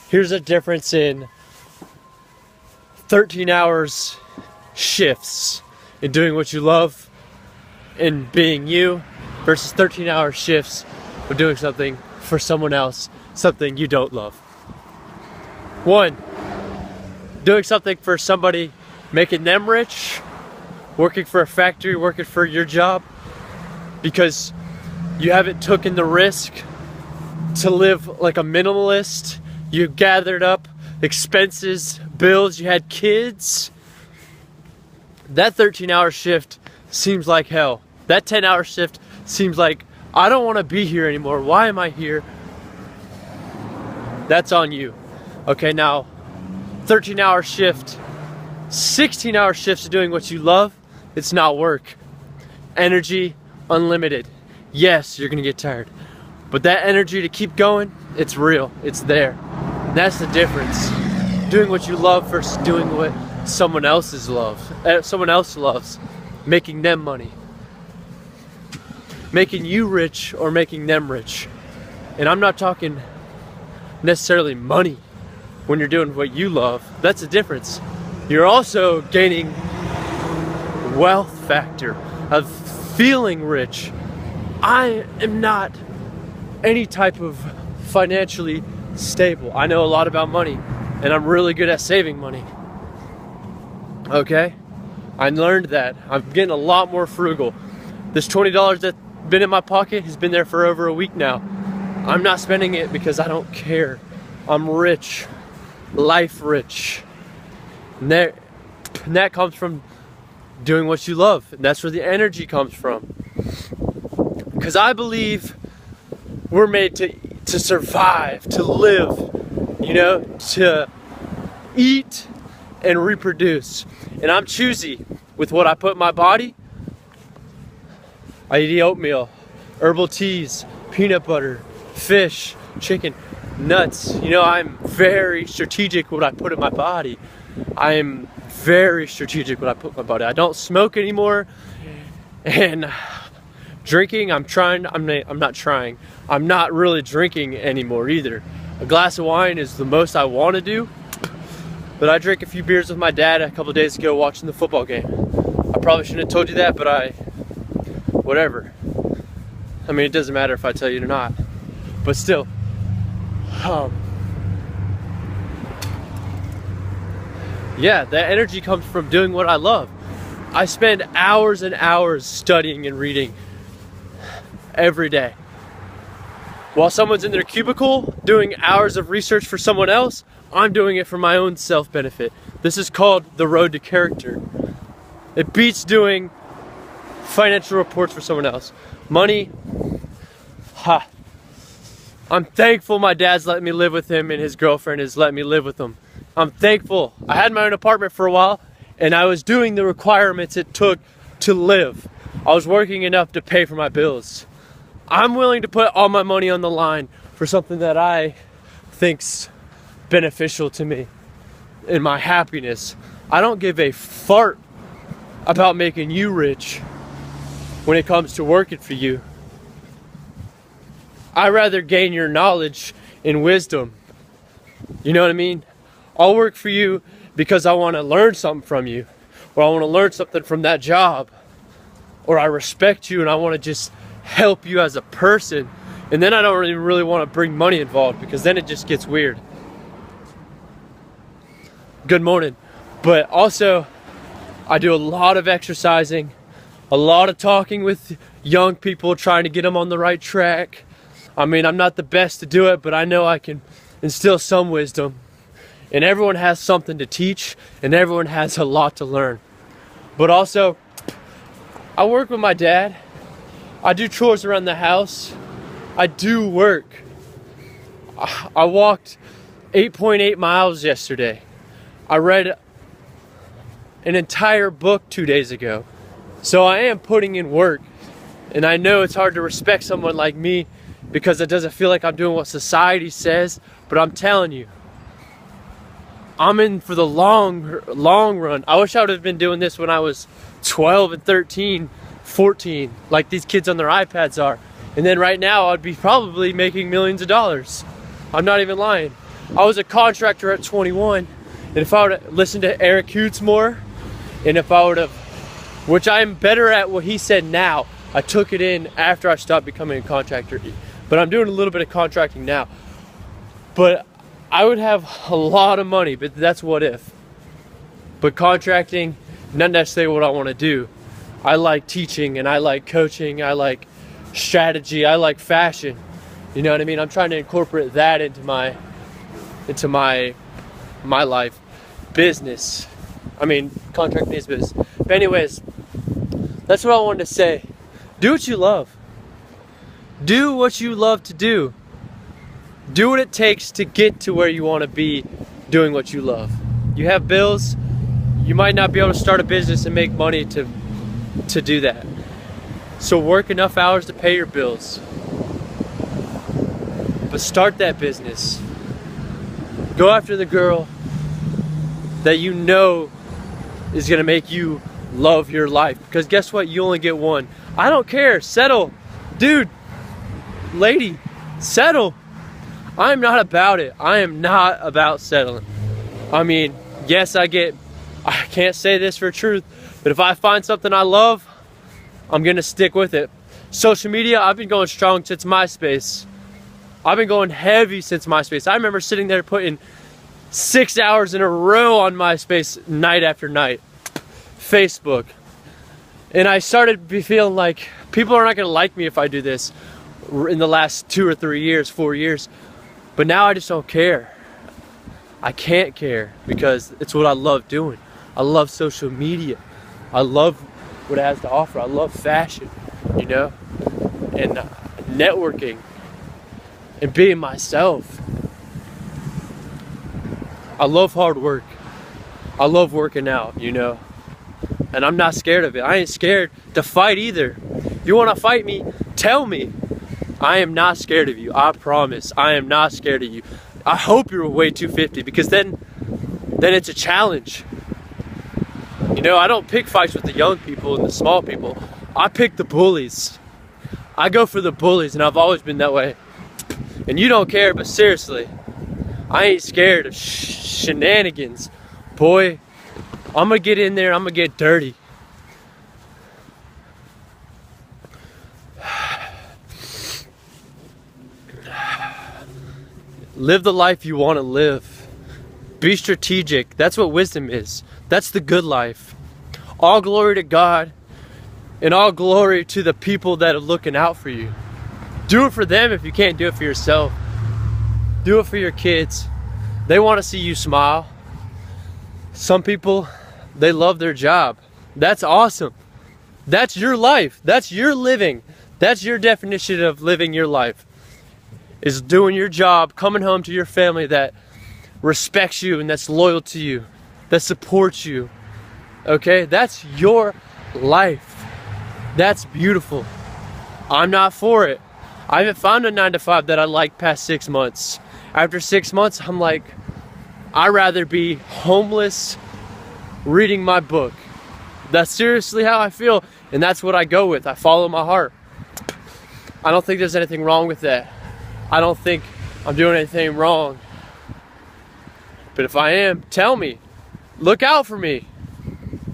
Here's a difference in 13 hours shifts in doing what you love and being you versus 13-hour shifts of doing something for someone else, something you don't love. One, doing something for somebody, making them rich, working for a factory, working for your job, because you haven't taken the risk to live like a minimalist. You gathered up expenses, bills, you had kids. That 13-hour shift seems like hell. That 10-hour shift seems like, I don't want to be here anymore. Why am I here? That's on you. Okay, now 13-hour shift, 16-hour shifts of doing what you love, it's not work. Energy, unlimited. Yes, you're gonna get tired, but that energy to keep going, it's real, it's there. And that's the difference. Doing what you love versus doing what someone else loves. Making them money. Making you rich or making them rich. And I'm not talking necessarily money when you're doing what you love. That's the difference. You're also gaining wealth factor of feeling rich. I am not any type of financially stable. I know a lot about money and I'm really good at saving money. Okay? I learned that. I'm getting a lot more frugal. This $20 that's been in my pocket has been there for over a week now. I'm not spending it because I don't care. I'm rich. Life rich. And that comes from doing what you love. And that's where the energy comes from. Because I believe we're made to survive, to live, you know, to eat and reproduce. And I'm choosy with what I put in my body. I eat oatmeal, herbal teas, peanut butter, fish, chicken, nuts. You know, I'm very strategic what I put in my body. I am very strategic what I put in my body. I don't smoke anymore. And drinking, I'm not really drinking anymore either. A glass of wine is the most I want to do. But I drank a few beers with my dad a couple days ago watching the football game. I probably shouldn't have told you that, but whatever. I mean, it doesn't matter if I tell you or not. But still. Yeah, that energy comes from doing what I love. I spend hours and hours studying and reading every day. While someone's in their cubicle doing hours of research for someone else, I'm doing it for my own self-benefit. This is called the road to character. It beats doing financial reports for someone else. Money, I'm thankful my dad's letting me live with him and his girlfriend is letting me live with them. I'm thankful. I had my own apartment for a while and I was doing the requirements it took to live. I was working enough to pay for my bills. I'm willing to put all my money on the line for something that I think's beneficial to me in my happiness. I don't give a fart about making you rich when it comes to working for you. I'd rather gain your knowledge and wisdom. You know what I mean? I'll work for you because I want to learn something from you, or I want to learn something from that job, or I respect you and I want to just help you as a person. And then I don't really want to bring money involved because then it just gets weird. Good morning. But also, I do a lot of exercising, a lot of talking with young people, trying to get them on the right track. I mean, I'm not the best to do it, but I know I can instill some wisdom. And everyone has something to teach, and everyone has a lot to learn. But also, I work with my dad. I do chores around the house. I do work. I walked 8.8 miles yesterday. I read an entire book 2 days ago. So I am putting in work. And I know it's hard to respect someone like me because it doesn't feel like I'm doing what society says. But I'm telling you, I'm in for the long run. I wish I would have been doing this when I was 12 and 13, 14, like these kids on their iPads are. And then right now I'd be probably making millions of dollars. I'm not even lying. I was a contractor at 21, and if I would have listened to Eric Hoots more, and if I would have, which I'm better at what he said now, I took it in after I stopped becoming a contractor, but I'm doing a little bit of contracting now. But I would have a lot of money, but that's what if. But contracting, not necessarily what I want to do. I like teaching, and I like coaching, I like strategy, I like fashion. You know what I mean? I'm trying to incorporate that into my life. Business. I mean, contracting is business. But anyways, that's what I wanted to say. Do what you love. Do what you love to do. Do what it takes to get to where you want to be doing what you love. You have bills. You might not be able to start a business and make money to do that. So work enough hours to pay your bills. But start that business. Go after the girl that you know is going to make you love your life. Because guess what? You only get one. I don't care. Settle. Dude, lady, settle. I'm not about it. I am not about settling. I mean, yes, I can't say this for truth, but if I find something I love, I'm going to stick with it. Social media, I've been going strong since MySpace. I've been going heavy since MySpace. I remember sitting there putting 6 hours in a row on MySpace night after night. Facebook. And I started feeling like people are not going to like me if I do this in the last 2 or 3 years, 4 years. But now I just don't care. I can't care because it's what I love doing. I love social media. I love what it has to offer. I love fashion, you know, and networking and being myself. I love hard work. I love working out, you know, and I'm not scared of it. I ain't scared to fight either. You want to fight me? Tell me. I am not scared of you. I promise. I am not scared of you. I hope you're weight 250 because then it's a challenge. You know, I don't pick fights with the young people and the small people. I pick the bullies. I go for the bullies, and I've always been that way. And you don't care, but seriously, I ain't scared of shenanigans. Boy, I'm gonna get in there, I'm gonna get dirty. Live the life you want to live. Be strategic. That's what wisdom is. That's the good life. All glory to God and all glory to the people that are looking out for you. Do it for them if you can't do it for yourself. Do it for your kids. They want to see you smile. Some people, they love their job. That's awesome. That's your life. That's your living. That's your definition of living your life. Is doing your job, coming home to your family that respects you and that's loyal to you, that supports you. Okay? That's your life. That's beautiful. I'm not for it. I haven't found a 9-to-5 that I like past 6 months. After 6 months, I'm like, I'd rather be homeless reading my book. That's seriously how I feel, and that's what I go with. I follow my heart. I don't think there's anything wrong with that. I don't think I'm doing anything wrong. But if I am, tell me. Look out for me.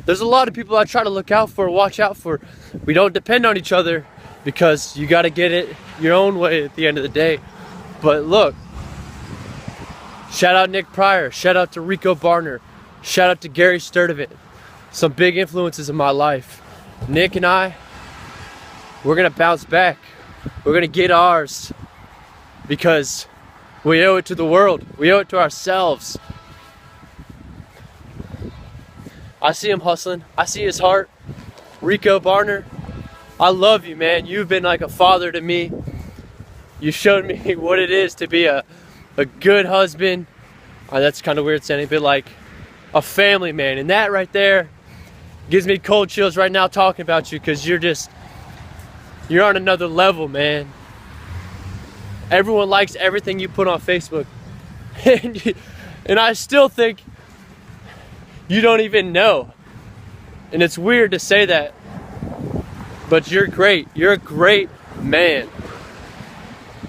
There's a lot of people I try to look out for, watch out for. We don't depend on each other because you got to get it your own way at the end of the day. But look, shout out Nick Pryor, shout out to Rico Barner, shout out to Gary Sturdivant. Some big influences in my life. Nick and I, we're going to bounce back. We're going to get ours. Because we owe it to the world. We owe it to ourselves. I see him hustling. I see his heart. Rico Barner, I love you, man. You've been like a father to me. You showed me what it is to be a good husband. That's kind of weird saying, but like a family man. And that right there gives me cold chills right now talking about you because you're on another level, man. Everyone likes everything you put on Facebook. And I still think you don't even know. And it's weird to say that. But you're great. You're a great man.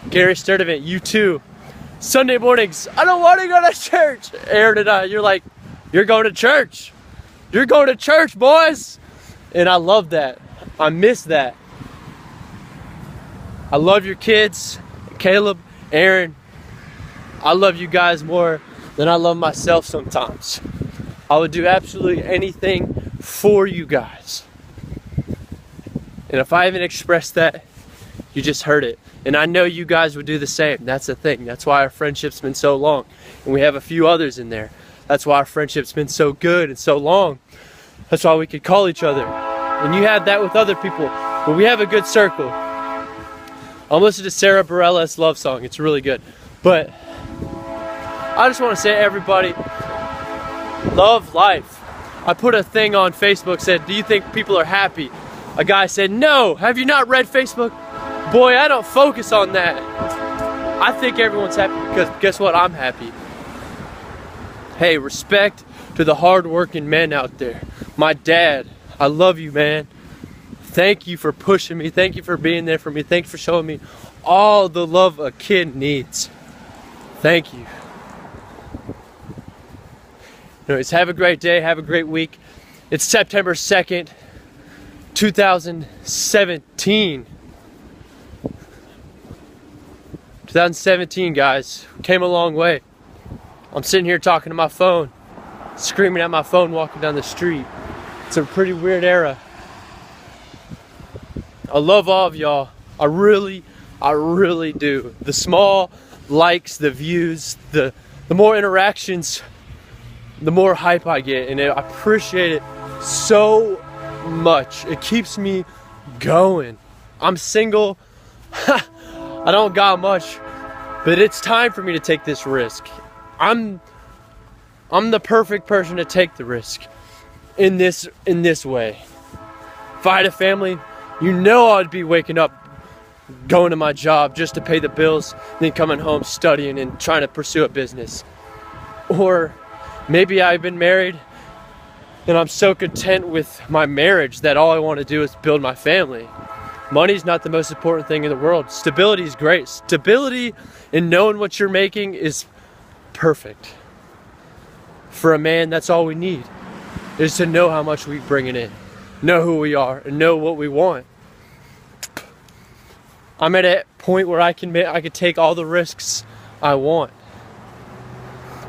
Gary Sturdivant, you too. Sunday mornings, I don't want to go to church. Aaron and I, you're like, you're going to church. You're going to church, boys. And I love that. I miss that. I love your kids, Caleb, Aaron. I love you guys more than I love myself sometimes. I would do absolutely anything for you guys. And if I haven't expressed that, you just heard it. And I know you guys would do the same. That's the thing. That's why our friendship's been so long. And we have a few others in there. That's why our friendship's been so good and so long. That's why we could call each other. And you have that with other people. But we have a good circle. I'm listening to Sarah Bareilles' love song. It's really good. But I just want to say, everybody, love life. I put a thing on Facebook, said, do you think people are happy? A guy said, no. Have you not read Facebook? Boy, I don't focus on that. I think everyone's happy because guess what? I'm happy. Hey, respect to the hard-working men out there. My dad, I love you, man. Thank you for pushing me. Thank you for being there for me. Thank you for showing me all the love a kid needs. Thank you. Anyways, have a great day. Have a great week. It's September 2nd, 2017. 2017, guys. Came a long way. I'm sitting here talking to my phone, screaming at my phone walking down the street. It's a pretty weird era. I love all of y'all. I really do. The small likes, the views, the more interactions, the more hype I get, and I appreciate it so much. It keeps me going. I'm single. I don't got much, but it's time for me to take this risk. I'm the perfect person to take the risk in this way. If I had a family, you know I'd be waking up, going to my job just to pay the bills, then coming home studying and trying to pursue a business. Or maybe I've been married and I'm so content with my marriage that all I want to do is build my family. Money's not the most important thing in the world. Stability is great. Stability in knowing what you're making is perfect. For a man, that's all we need, is to know how much we bring in, know who we are, and know what we want. I'm at a point where I can take all the risks I want.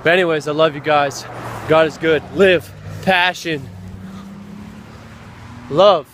But anyways, I love you guys. God is good. Live, passion, love.